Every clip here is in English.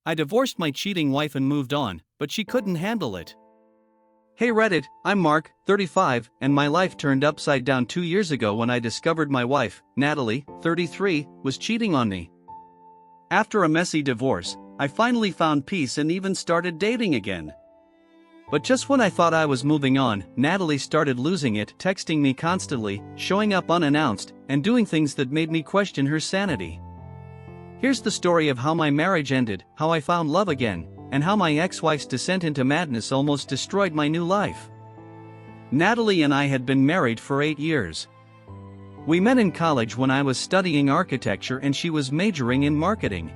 I divorced my cheating wife and moved on, but she couldn't handle it. Hey Reddit, I'm Mark, 35, and my life turned upside down 2 years ago when I discovered my wife, Natalie, 33, was cheating on me. After a messy divorce, I finally found peace and even started dating again. But just when I thought I was moving on, Natalie started losing it, texting me constantly, showing up unannounced, and doing things that made me question her sanity. Here's the story of how my marriage ended, how I found love again, and how my ex-wife's descent into madness almost destroyed my new life. Natalie and I had been married for 8 years. We met in college when I was studying architecture and she was majoring in marketing.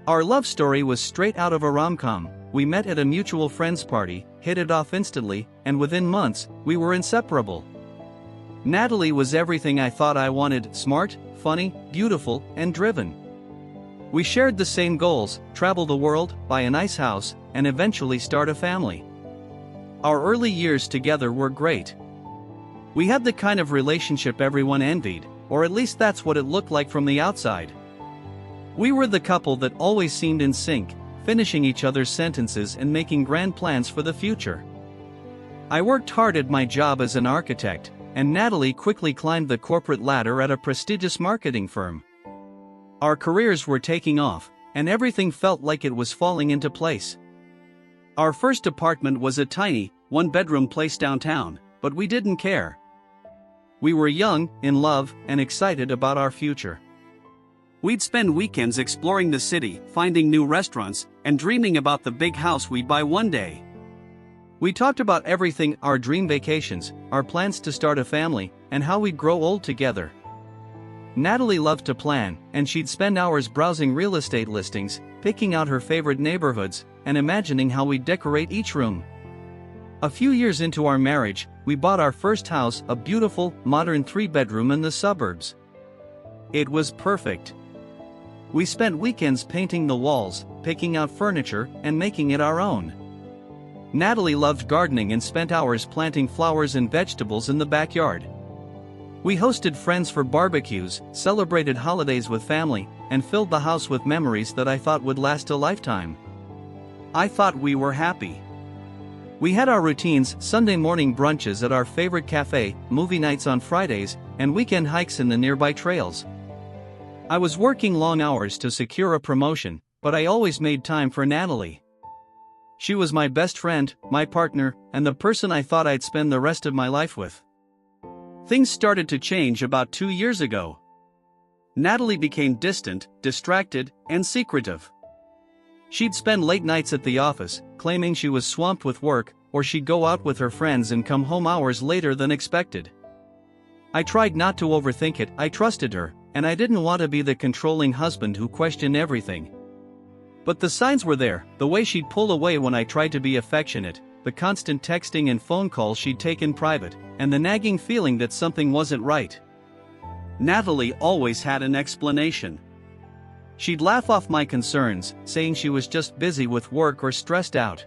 Our love story was straight out of a rom-com. We met at a mutual friend's party, hit it off instantly, and within months, we were inseparable. Natalie was everything I thought I wanted: smart, funny, beautiful, and driven. We shared the same goals: travel the world, buy a nice house, and eventually start a family. Our early years together were great. We had the kind of relationship everyone envied, or at least that's what it looked like from the outside. We were the couple that always seemed in sync, finishing each other's sentences and making grand plans for the future. I worked hard at my job as an architect, and Natalie quickly climbed the corporate ladder at a prestigious marketing firm. Our careers were taking off, and everything felt like it was falling into place. Our first apartment was a tiny, one-bedroom place downtown, but we didn't care. We were young, in love, and excited about our future. We'd spend weekends exploring the city, finding new restaurants, and dreaming about the big house we'd buy one day. We talked about everything: our dream vacations, our plans to start a family, and how we'd grow old together. Natalie loved to plan, and she'd spend hours browsing real estate listings, picking out her favorite neighborhoods, and imagining how we'd decorate each room. A few years into our marriage, we bought our first house, a beautiful, modern 3-bedroom in the suburbs. It was perfect. We spent weekends painting the walls, picking out furniture, and making it our own. Natalie loved gardening and spent hours planting flowers and vegetables in the backyard. We hosted friends for barbecues, celebrated holidays with family, and filled the house with memories that I thought would last a lifetime. I thought we were happy. We had our routines: Sunday morning brunches at our favorite cafe, movie nights on Fridays, and weekend hikes in the nearby trails. I was working long hours to secure a promotion, but I always made time for Natalie. She was my best friend, my partner, and the person I thought I'd spend the rest of my life with. Things started to change about 2 years ago. Natalie became distant, distracted, and secretive. She'd spend late nights at the office, claiming she was swamped with work, or she'd go out with her friends and come home hours later than expected. I tried not to overthink it. I trusted her, and I didn't want to be the controlling husband who questioned everything. But the signs were there: the way she'd pull away when I tried to be affectionate, the constant texting and phone calls she'd take in private, and the nagging feeling that something wasn't right. Natalie always had an explanation. She'd laugh off my concerns, saying she was just busy with work or stressed out.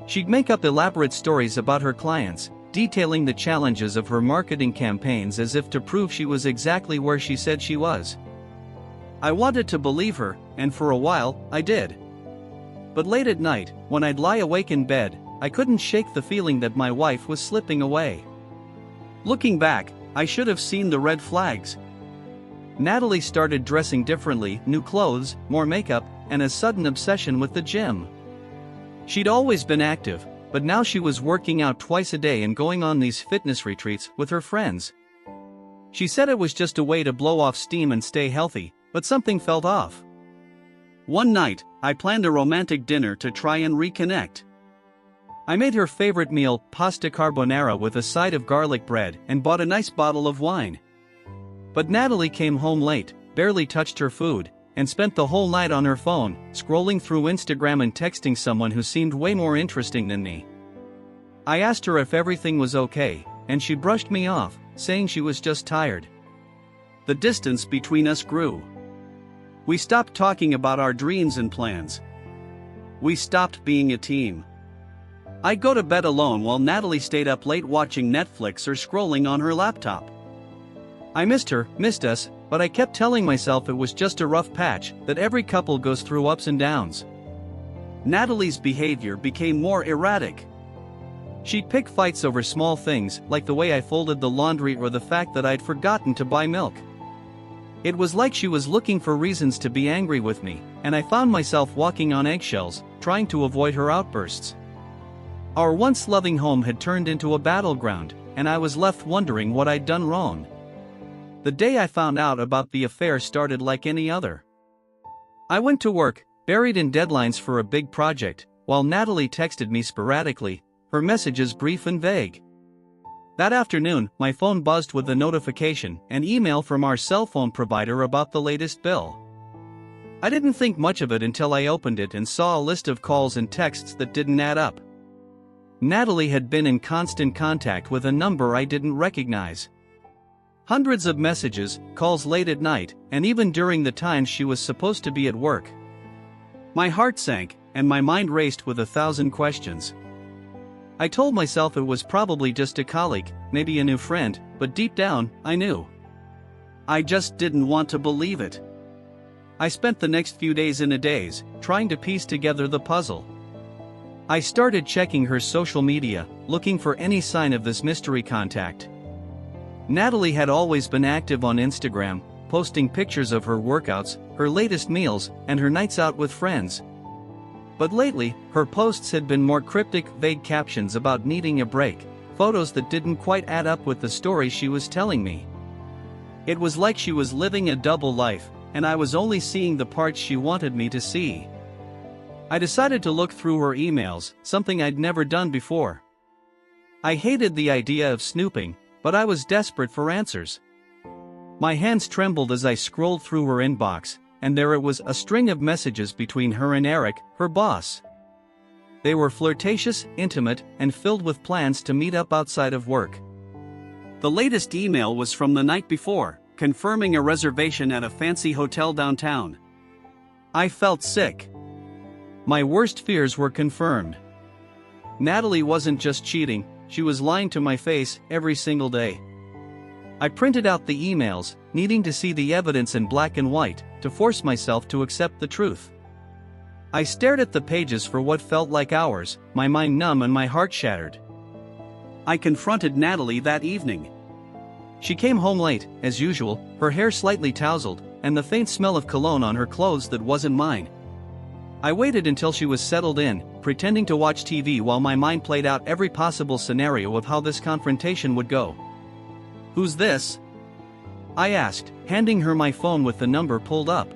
She'd make up elaborate stories about her clients, detailing the challenges of her marketing campaigns as if to prove she was exactly where she said she was. I wanted to believe her, and for a while, I did. But late at night, when I'd lie awake in bed, I couldn't shake the feeling that my wife was slipping away. Looking back, I should have seen the red flags. Natalie started dressing differently: new clothes, more makeup, and a sudden obsession with the gym. She'd always been active, but now she was working out twice a day and going on these fitness retreats with her friends. She said it was just a way to blow off steam and stay healthy, but something felt off. One night, I planned a romantic dinner to try and reconnect. I made her favorite meal, pasta carbonara with a side of garlic bread, and bought a nice bottle of wine. But Natalie came home late, barely touched her food, and spent the whole night on her phone, scrolling through Instagram and texting someone who seemed way more interesting than me. I asked her if everything was okay, and she brushed me off, saying she was just tired. The distance between us grew. We stopped talking about our dreams and plans. We stopped being a team. I'd go to bed alone while Natalie stayed up late watching Netflix or scrolling on her laptop. I missed her, missed us, But I kept telling myself it was just a rough patch, that every couple goes through ups and downs. Natalie's behavior became more erratic. She'd pick fights over small things, like the way I folded the laundry or the fact that I'd forgotten to buy milk. It was like she was looking for reasons to be angry with me, and I found myself walking on eggshells, trying to avoid her outbursts. Our once loving home had turned into a battleground, and I was left wondering what I'd done wrong. The day I found out about the affair started like any other. I went to work, buried in deadlines for a big project, while Natalie texted me sporadically, her messages brief and vague. That afternoon, my phone buzzed with a notification, an email from our cell phone provider about the latest bill. I didn't think much of it until I opened it and saw a list of calls and texts that didn't add up. Natalie had been in constant contact with a number I didn't recognize. Hundreds of messages, calls late at night, and even during the times she was supposed to be at work. My heart sank, and my mind raced with 1,000 questions. I told myself it was probably just a colleague, maybe a new friend, but deep down, I knew. I just didn't want to believe it. I spent the next few days in a daze, trying to piece together the puzzle. I started checking her social media, looking for any sign of this mystery contact. Natalie had always been active on Instagram, posting pictures of her workouts, her latest meals, and her nights out with friends. But lately, her posts had been more cryptic, vague captions about needing a break, photos that didn't quite add up with the story she was telling me. It was like she was living a double life, and I was only seeing the parts she wanted me to see. I decided to look through her emails, something I'd never done before. I hated the idea of snooping, but I was desperate for answers. My hands trembled as I scrolled through her inbox, and there it was, a string of messages between her and Eric, her boss. They were flirtatious, intimate, and filled with plans to meet up outside of work. The latest email was from the night before, confirming a reservation at a fancy hotel downtown. I felt sick. My worst fears were confirmed. Natalie wasn't just cheating, she was lying to my face every single day. I printed out the emails, needing to see the evidence in black and white, to force myself to accept the truth. I stared at the pages for what felt like hours, my mind numb and my heart shattered. I confronted Natalie that evening. She came home late, as usual, her hair slightly tousled, and the faint smell of cologne on her clothes that wasn't mine. I waited until she was settled in, pretending to watch TV while my mind played out every possible scenario of how this confrontation would go. "Who's this?" I asked, handing her my phone with the number pulled up.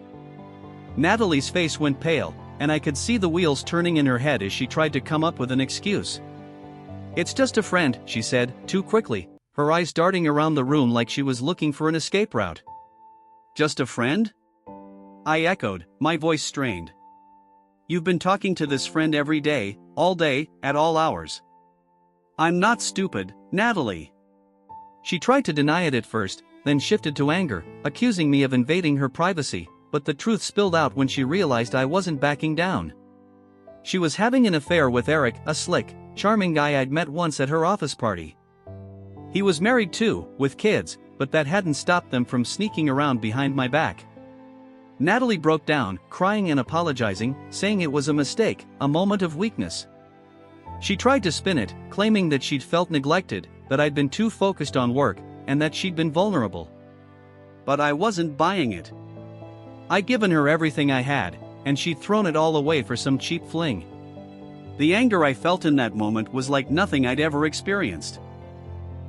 Natalie's face went pale, and I could see the wheels turning in her head as she tried to come up with an excuse. "It's just a friend," she said, too quickly, her eyes darting around the room like she was looking for an escape route. "Just a friend?" I echoed, my voice strained. "You've been talking to this friend every day, at all hours." "I'm not stupid, Natalie." She tried to deny it at first, then shifted to anger, accusing me of invading her privacy, but the truth spilled out when she realized I wasn't backing down. She was having an affair with Eric, a slick, charming guy I'd met once at her office party. He was married too, with kids, but that hadn't stopped them from sneaking around behind my back. Natalie broke down, crying and apologizing, saying it was a mistake, a moment of weakness. She tried to spin it, claiming that she'd felt neglected, that I'd been too focused on work, and that she'd been vulnerable. But I wasn't buying it. I'd given her everything I had, and she'd thrown it all away for some cheap fling. The anger I felt in that moment was like nothing I'd ever experienced.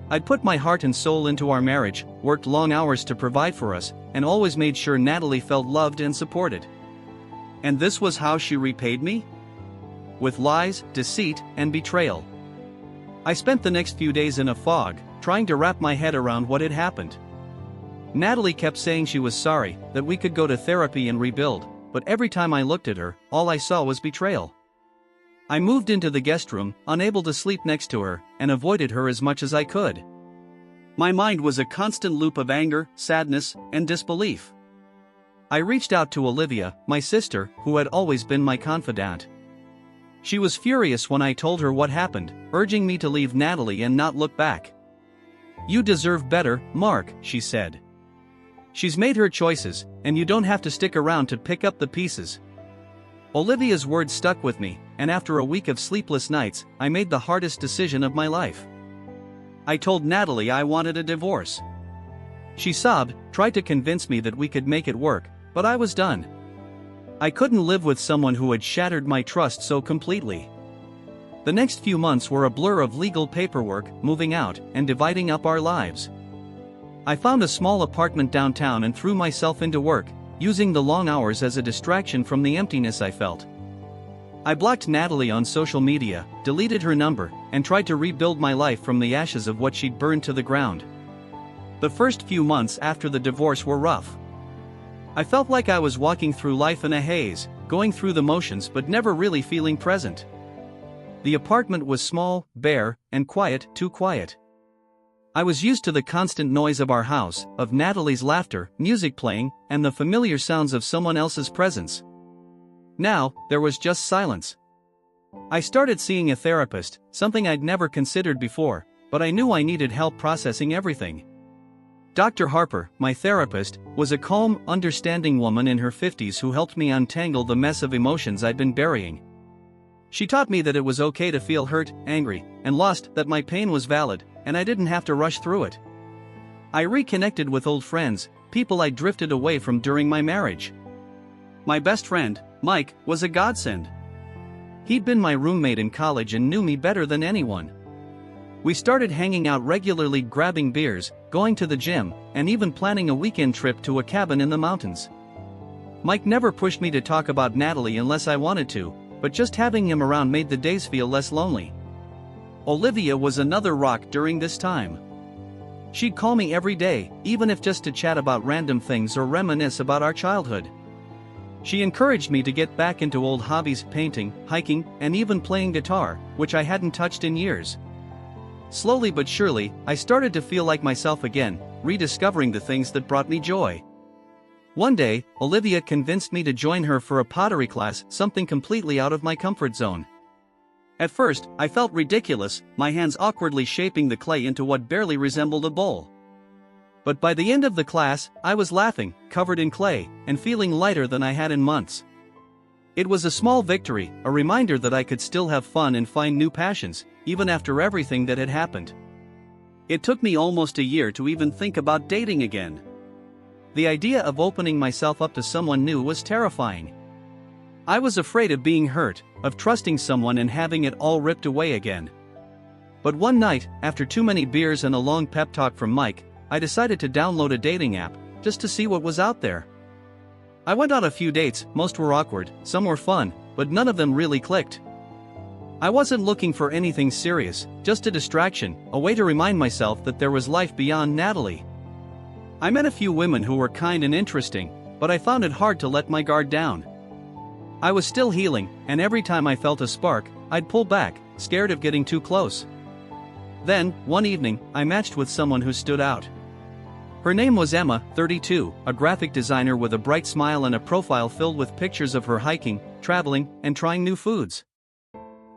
I'd put my heart and soul into our marriage, worked long hours to provide for us, and always made sure Natalie felt loved and supported. And this was how she repaid me? With lies, deceit, and betrayal. I spent the next few days in a fog, trying to wrap my head around what had happened. Natalie kept saying she was sorry, that we could go to therapy and rebuild, but every time I looked at her, all I saw was betrayal. I moved into the guest room, unable to sleep next to her, and avoided her as much as I could. My mind was a constant loop of anger, sadness, and disbelief. I reached out to Olivia, my sister, who had always been my confidant. She was furious when I told her what happened, urging me to leave Natalie and not look back. "You deserve better, Mark," she said. She's made her choices, and you don't have to stick around to pick up the pieces. Olivia's words stuck with me, and after a week of sleepless nights, I made the hardest decision of my life. I told Natalie I wanted a divorce. She sobbed, tried to convince me that we could make it work, but I was done. I couldn't live with someone who had shattered my trust so completely. The next few months were a blur of legal paperwork, moving out, and dividing up our lives. I found a small apartment downtown and threw myself into work, using the long hours as a distraction from the emptiness I felt. I blocked Natalie on social media, deleted her number, and tried to rebuild my life from the ashes of what she'd burned to the ground. The first few months after the divorce were rough. I felt like I was walking through life in a haze, going through the motions but never really feeling present. The apartment was small, bare, and quiet, too quiet. I was used to the constant noise of our house, of Natalie's laughter, music playing, and the familiar sounds of someone else's presence. Now, there was just silence. I started seeing a therapist, something I'd never considered before, but I knew I needed help processing everything. Dr. Harper, my therapist, was a calm, understanding woman in her 50s who helped me untangle the mess of emotions I'd been burying. She taught me that it was okay to feel hurt, angry, and lost, that my pain was valid, and I didn't have to rush through it. I reconnected with old friends, people I drifted away from during my marriage. My best friend, Mike, was a godsend. He'd been my roommate in college and knew me better than anyone. We started hanging out regularly, grabbing beers, going to the gym, and even planning a weekend trip to a cabin in the mountains. Mike never pushed me to talk about Natalie unless I wanted to, but just having him around made the days feel less lonely. Olivia was another rock during this time. She'd call me every day, even if just to chat about random things or reminisce about our childhood. She encouraged me to get back into old hobbies, painting, hiking, and even playing guitar, which I hadn't touched in years. Slowly but surely, I started to feel like myself again, rediscovering the things that brought me joy. One day, Olivia convinced me to join her for a pottery class, something completely out of my comfort zone. At first, I felt ridiculous, my hands awkwardly shaping the clay into what barely resembled a bowl. But by the end of the class, I was laughing, covered in clay, and feeling lighter than I had in months. It was a small victory, a reminder that I could still have fun and find new passions, even after everything that had happened. It took me almost a year to even think about dating again. The idea of opening myself up to someone new was terrifying. I was afraid of being hurt, of trusting someone and having it all ripped away again. But one night, after too many beers and a long pep talk from Mike, I decided to download a dating app, just to see what was out there. I went on a few dates, most were awkward, some were fun, but none of them really clicked. I wasn't looking for anything serious, just a distraction, a way to remind myself that there was life beyond Natalie. I met a few women who were kind and interesting, but I found it hard to let my guard down. I was still healing, and every time I felt a spark, I'd pull back, scared of getting too close. Then, one evening, I matched with someone who stood out. Her name was Emma, 32, a graphic designer with a bright smile and a profile filled with pictures of her hiking, traveling, and trying new foods.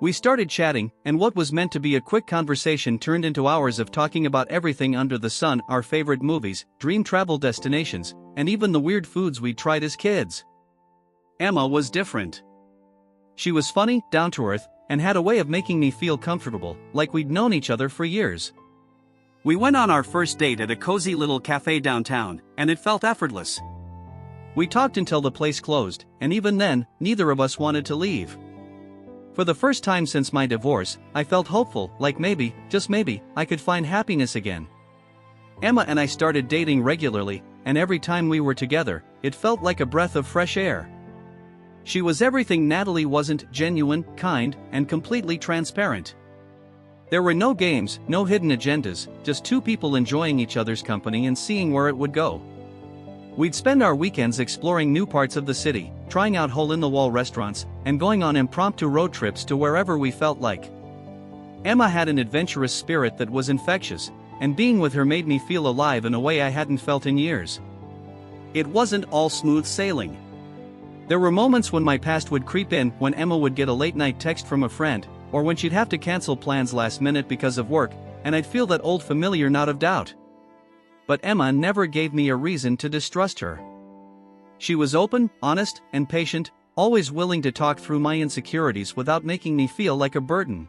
We started chatting, and what was meant to be a quick conversation turned into hours of talking about everything under the sun, our favorite movies, dream travel destinations, and even the weird foods we'd tried as kids. Emma was different. She was funny, down to earth, and had a way of making me feel comfortable, like we'd known each other for years. We went on our first date at a cozy little cafe downtown, and it felt effortless. We talked until the place closed, and even then, neither of us wanted to leave. For the first time since my divorce, I felt hopeful, like maybe, just maybe, I could find happiness again. Emma and I started dating regularly, and every time we were together, it felt like a breath of fresh air. She was everything Natalie wasn't: genuine, kind, and completely transparent. There were no games, no hidden agendas, just two people enjoying each other's company and seeing where it would go. We'd spend our weekends exploring new parts of the city, trying out hole-in-the-wall restaurants, and going on impromptu road trips to wherever we felt like. Emma had an adventurous spirit that was infectious, and being with her made me feel alive in a way I hadn't felt in years. It wasn't all smooth sailing. There were moments when my past would creep in, when Emma would get a late-night text from a friend, or when she'd have to cancel plans last minute because of work, and I'd feel that old familiar knot of doubt. But Emma never gave me a reason to distrust her. She was open, honest, and patient, always willing to talk through my insecurities without making me feel like a burden.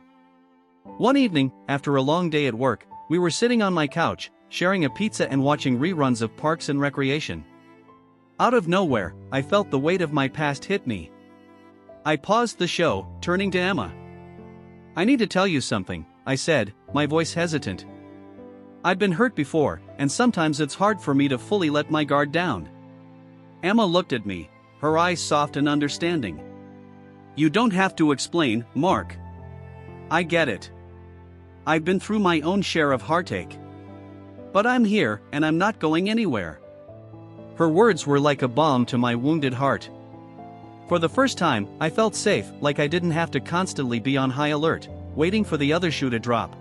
One evening, after a long day at work, we were sitting on my couch, sharing a pizza and watching reruns of Parks and Recreation. Out of nowhere, I felt the weight of my past hit me. I paused the show, turning to Emma. "I need to tell you something," I said, my voice hesitant. "I've been hurt before, and sometimes it's hard for me to fully let my guard down." Emma looked at me, her eyes soft and understanding. "You don't have to explain, Mark. I get it. I've been through my own share of heartache. But I'm here, and I'm not going anywhere." Her words were like a balm to my wounded heart. For the first time, I felt safe, like I didn't have to constantly be on high alert, waiting for the other shoe to drop.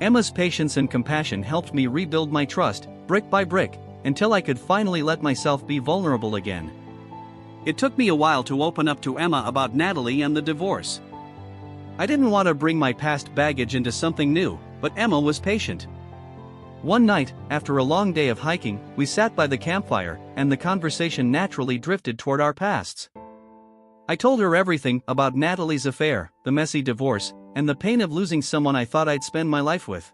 Emma's patience and compassion helped me rebuild my trust, brick by brick, until I could finally let myself be vulnerable again. It took me a while to open up to Emma about Natalie and the divorce. I didn't want to bring my past baggage into something new, but Emma was patient. One night, after a long day of hiking, we sat by the campfire, and the conversation naturally drifted toward our pasts. I told her everything about Natalie's affair, the messy divorce, and the pain of losing someone I thought I'd spend my life with.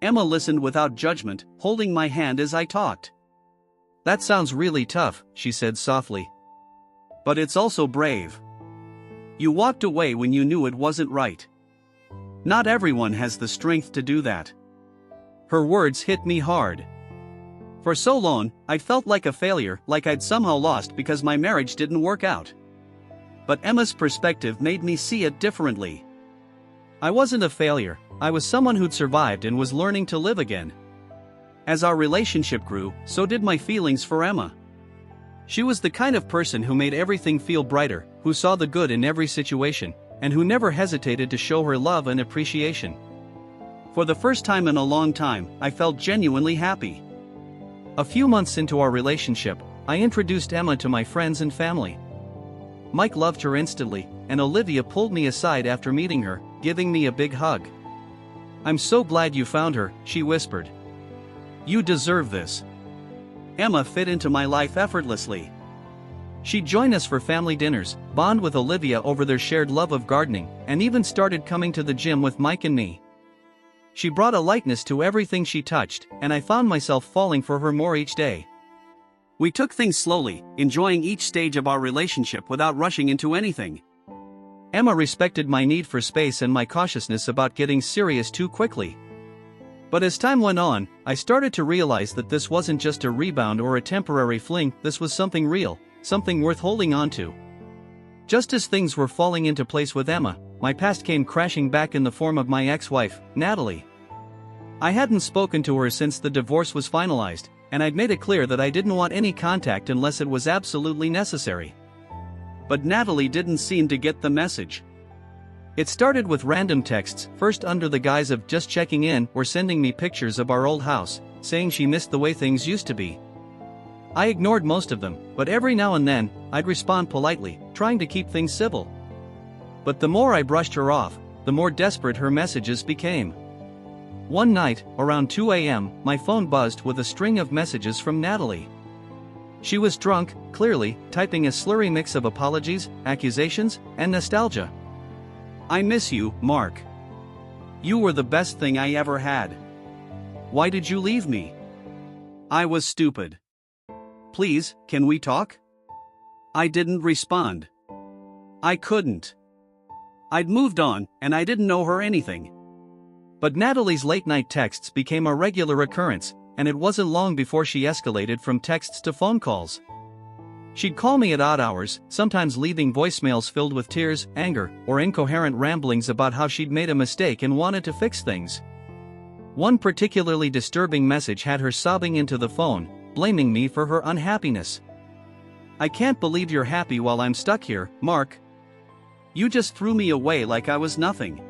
Emma listened without judgment, holding my hand as I talked. "That sounds really tough," she said softly. "But it's also brave. You walked away when you knew it wasn't right. Not everyone has the strength to do that." Her words hit me hard. For so long, I felt like a failure, like I'd somehow lost because my marriage didn't work out. But Emma's perspective made me see it differently. I wasn't a failure, I was someone who'd survived and was learning to live again. As our relationship grew, so did my feelings for Emma. She was the kind of person who made everything feel brighter, who saw the good in every situation, and who never hesitated to show her love and appreciation. For the first time in a long time, I felt genuinely happy. A few months into our relationship, I introduced Emma to my friends and family. Mike loved her instantly, and Olivia pulled me aside after meeting her, giving me a big hug. "I'm so glad you found her," she whispered. "You deserve this." Emma fit into my life effortlessly. She'd join us for family dinners, bond with Olivia over their shared love of gardening, and even started coming to the gym with Mike and me. She brought a lightness to everything she touched, and I found myself falling for her more each day. We took things slowly, enjoying each stage of our relationship without rushing into anything. Emma respected my need for space and my cautiousness about getting serious too quickly. But as time went on, I started to realize that this wasn't just a rebound or a temporary fling, this was something real, something worth holding on to. Just as things were falling into place with Emma, my past came crashing back in the form of my ex-wife, Natalie. I hadn't spoken to her since the divorce was finalized, and I'd made it clear that I didn't want any contact unless it was absolutely necessary. But Natalie didn't seem to get the message. It started with random texts, first under the guise of just checking in or sending me pictures of our old house, saying she missed the way things used to be. I ignored most of them, but every now and then, I'd respond politely, trying to keep things civil. But the more I brushed her off, the more desperate her messages became. One night, around 2 a.m., my phone buzzed with a string of messages from Natalie. She was drunk, clearly, typing a slurry mix of apologies, accusations, and nostalgia. "I miss you, Mark. You were the best thing I ever had. Why did you leave me? I was stupid. Please, can we talk?" I didn't respond. I couldn't. I'd moved on, and I didn't owe her anything. But Natalie's late-night texts became a regular occurrence, and it wasn't long before she escalated from texts to phone calls. She'd call me at odd hours, sometimes leaving voicemails filled with tears, anger, or incoherent ramblings about how she'd made a mistake and wanted to fix things. One particularly disturbing message had her sobbing into the phone, blaming me for her unhappiness. "I can't believe you're happy while I'm stuck here, Mark. You just threw me away like I was nothing.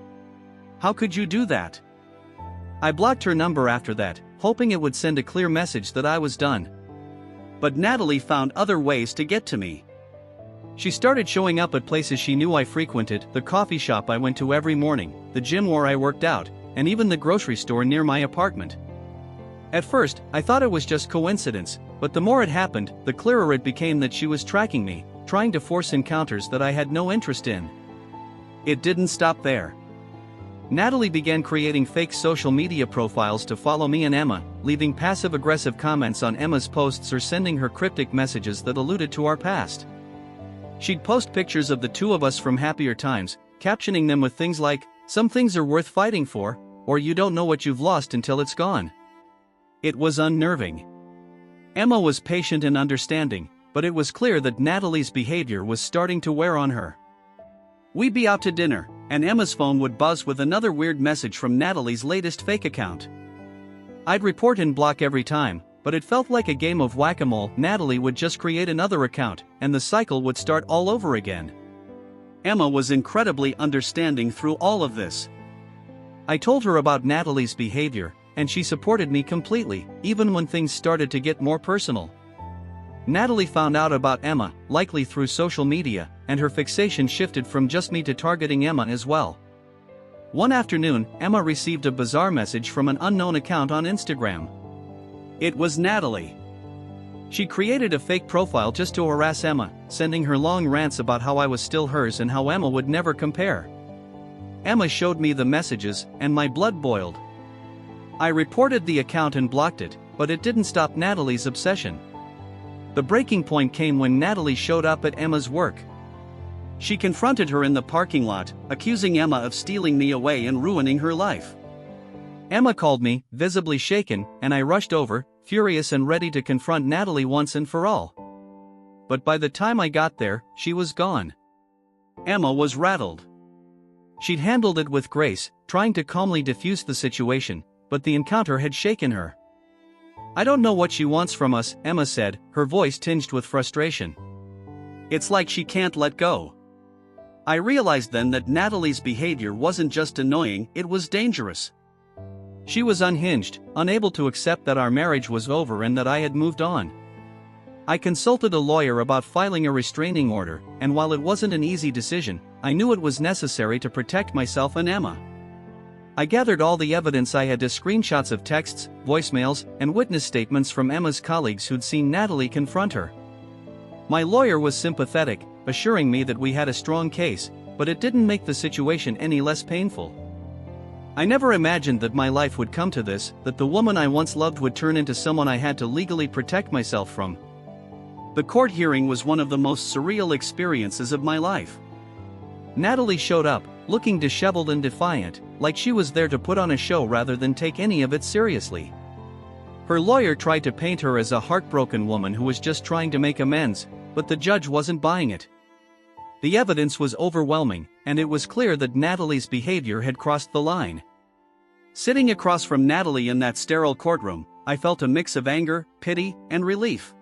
How could you do that?" I blocked her number after that, hoping it would send a clear message that I was done. But Natalie found other ways to get to me. She started showing up at places she knew I frequented, the coffee shop I went to every morning, the gym where I worked out, and even the grocery store near my apartment. At first, I thought it was just coincidence, but the more it happened, the clearer it became that she was tracking me, trying to force encounters that I had no interest in. It didn't stop there. Natalie began creating fake social media profiles to follow me and Emma, leaving passive-aggressive comments on Emma's posts or sending her cryptic messages that alluded to our past. She'd post pictures of the two of us from happier times, captioning them with things like, "Some things are worth fighting for," or "You don't know what you've lost until it's gone." It was unnerving. Emma was patient and understanding, but it was clear that Natalie's behavior was starting to wear on her. We'd be out to dinner, and Emma's phone would buzz with another weird message from Natalie's latest fake account. I'd report and block every time, but it felt like a game of whack-a-mole. Natalie would just create another account, and the cycle would start all over again. Emma was incredibly understanding through all of this. I told her about Natalie's behavior, and she supported me completely, even when things started to get more personal. Natalie found out about Emma, likely through social media, and her fixation shifted from just me to targeting Emma as well. One afternoon, Emma received a bizarre message from an unknown account on Instagram. It was Natalie. She created a fake profile just to harass Emma, sending her long rants about how I was still hers and how Emma would never compare. Emma showed me the messages, and my blood boiled. I reported the account and blocked it, but it didn't stop Natalie's obsession. The breaking point came when Natalie showed up at Emma's work. She confronted her in the parking lot, accusing Emma of stealing me away and ruining her life. Emma called me, visibly shaken, and I rushed over, furious and ready to confront Natalie once and for all. But by the time I got there, she was gone. Emma was rattled. She'd handled it with grace, trying to calmly diffuse the situation, but the encounter had shaken her. "I don't know what she wants from us," Emma said, her voice tinged with frustration. "It's like she can't let go." I realized then that Natalie's behavior wasn't just annoying, it was dangerous. She was unhinged, unable to accept that our marriage was over and that I had moved on. I consulted a lawyer about filing a restraining order, and while it wasn't an easy decision, I knew it was necessary to protect myself and Emma. I gathered all the evidence I had to screenshots of texts, voicemails, and witness statements from Emma's colleagues who'd seen Natalie confront her. My lawyer was sympathetic, assuring me that we had a strong case, but it didn't make the situation any less painful. I never imagined that my life would come to this, that the woman I once loved would turn into someone I had to legally protect myself from. The court hearing was one of the most surreal experiences of my life. Natalie showed up, looking disheveled and defiant, like she was there to put on a show rather than take any of it seriously. Her lawyer tried to paint her as a heartbroken woman who was just trying to make amends, but the judge wasn't buying it. The evidence was overwhelming, and it was clear that Natalie's behavior had crossed the line. Sitting across from Natalie in that sterile courtroom, I felt a mix of anger, pity, and relief.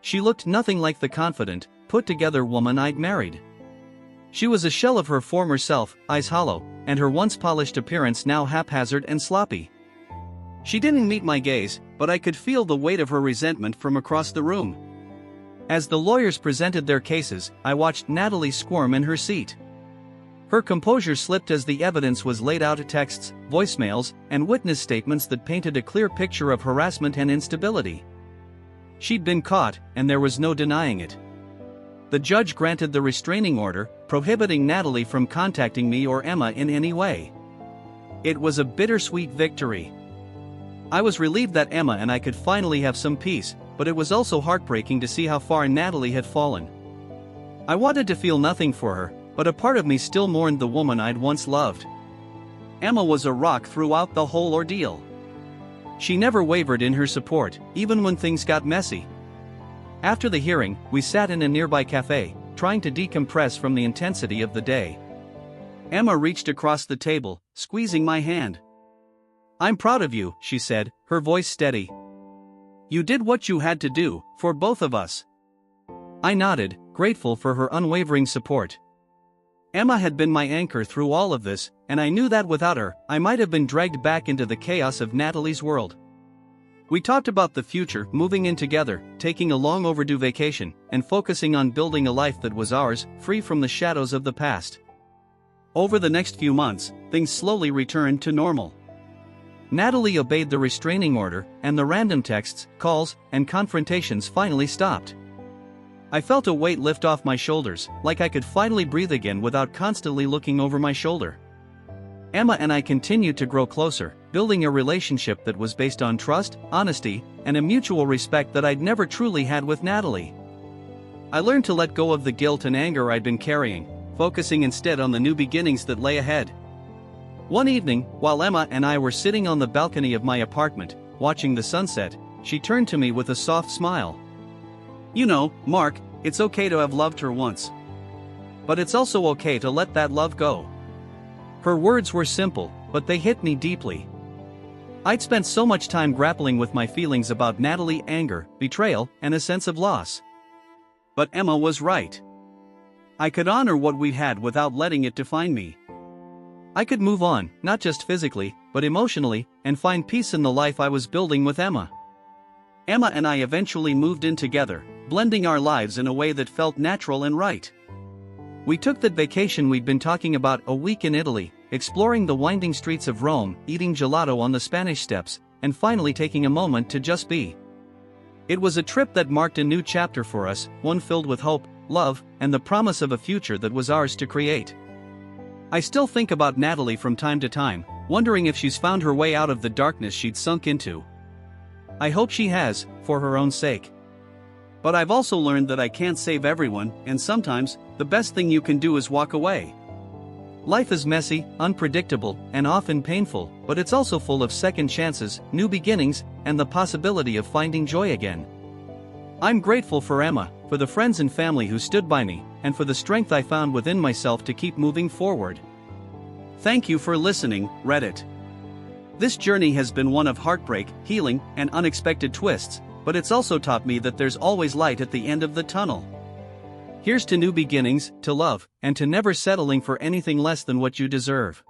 She looked nothing like the confident, put-together woman I'd married. She was a shell of her former self, eyes hollow, and her once polished appearance now haphazard and sloppy. She didn't meet my gaze, but I could feel the weight of her resentment from across the room. As the lawyers presented their cases, I watched Natalie squirm in her seat. Her composure slipped as the evidence was laid out: texts, voicemails, and witness statements that painted a clear picture of harassment and instability. She'd been caught, and there was no denying it. The judge granted the restraining order, prohibiting Natalie from contacting me or Emma in any way. It was a bittersweet victory. I was relieved that Emma and I could finally have some peace, but it was also heartbreaking to see how far Natalie had fallen. I wanted to feel nothing for her, but a part of me still mourned the woman I'd once loved. Emma was a rock throughout the whole ordeal. She never wavered in her support, even when things got messy. After the hearing, we sat in a nearby cafe, trying to decompress from the intensity of the day. Emma reached across the table, squeezing my hand. "I'm proud of you," she said, her voice steady. "You did what you had to do, for both of us." I nodded, grateful for her unwavering support. Emma had been my anchor through all of this, and I knew that without her, I might have been dragged back into the chaos of Natalie's world. We talked about the future, moving in together, taking a long overdue vacation, and focusing on building a life that was ours, free from the shadows of the past. Over the next few months, things slowly returned to normal. Natalie obeyed the restraining order, and the random texts, calls, and confrontations finally stopped. I felt a weight lift off my shoulders, like I could finally breathe again without constantly looking over my shoulder. Emma and I continued to grow closer, building a relationship that was based on trust, honesty, and a mutual respect that I'd never truly had with Natalie. I learned to let go of the guilt and anger I'd been carrying, focusing instead on the new beginnings that lay ahead. One evening, while Emma and I were sitting on the balcony of my apartment, watching the sunset, she turned to me with a soft smile. "You know, Mark, it's okay to have loved her once. But it's also okay to let that love go." Her words were simple, but they hit me deeply. I'd spent so much time grappling with my feelings about Natalie, anger, betrayal, and a sense of loss. But Emma was right. I could honor what we'd had without letting it define me. I could move on, not just physically, but emotionally, and find peace in the life I was building with Emma. Emma and I eventually moved in together, blending our lives in a way that felt natural and right. We took that vacation we'd been talking about, a week in Italy, exploring the winding streets of Rome, eating gelato on the Spanish Steps, and finally taking a moment to just be. It was a trip that marked a new chapter for us, one filled with hope, love, and the promise of a future that was ours to create. I still think about Natalie from time to time, wondering if she's found her way out of the darkness she'd sunk into. I hope she has, for her own sake. But I've also learned that I can't save everyone, and sometimes, the best thing you can do is walk away. Life is messy, unpredictable, and often painful, but it's also full of second chances, new beginnings, and the possibility of finding joy again. I'm grateful for Emma, for the friends and family who stood by me, and for the strength I found within myself to keep moving forward. Thank you for listening, Reddit. This journey has been one of heartbreak, healing, and unexpected twists, but it's also taught me that there's always light at the end of the tunnel. Here's to new beginnings, to love, and to never settling for anything less than what you deserve.